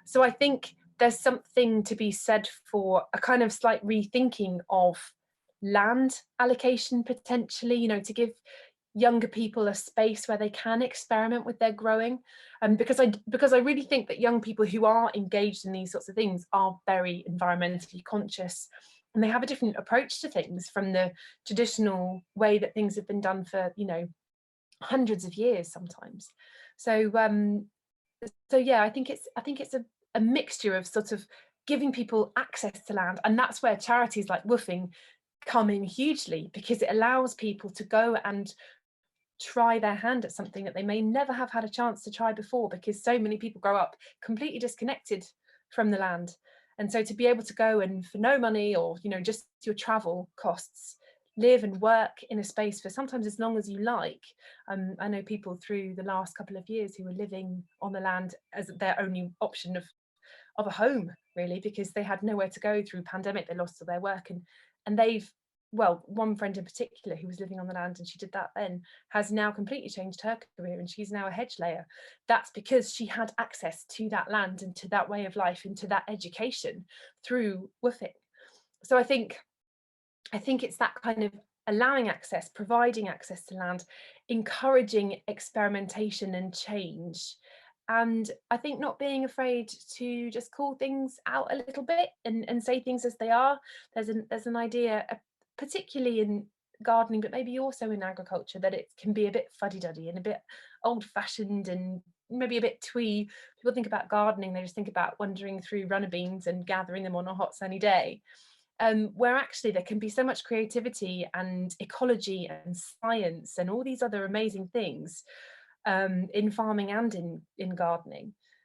So I think there's something to be said for a kind of slight rethinking of land allocation potentially, you know, to give younger people a space where they can experiment with their growing. Because I really think that young people who are engaged in these sorts of things are very environmentally conscious, and they have a different approach to things from the traditional way that things have been done for, you know, hundreds of years sometimes. So so yeah, I think it's a mixture of sort of giving people access to land, and that's where charities like WWOOFing come in hugely, because it allows people to go and try their hand at something that they may never have had a chance to try before, because so many people grow up completely disconnected from the land. And so to be able to go and for no money, or, you know, just your travel costs, live and work in a space for sometimes as long as you like. I know people through the last couple of years who were living on the land as their only option of a home, really, because they had nowhere to go through pandemic. They lost all their work, and they've, well, one friend in particular who was living on the land, and she did that then, has now completely changed her career, and she's now a hedge layer. That's because she had access to that land and to that way of life and to that education through WWOOFing. So I think it's that kind of allowing access, providing access to land, encouraging experimentation and change. And I think not being afraid to just call things out a little bit and say things as they are. There's an idea, particularly in gardening, but maybe also in agriculture, that it can be a bit fuddy-duddy and a bit old-fashioned and maybe a bit twee. People think about gardening, they just think about wandering through runner beans and gathering them on a hot sunny day. Where actually there can be so much creativity and ecology and science and all these other amazing things in farming and in gardening.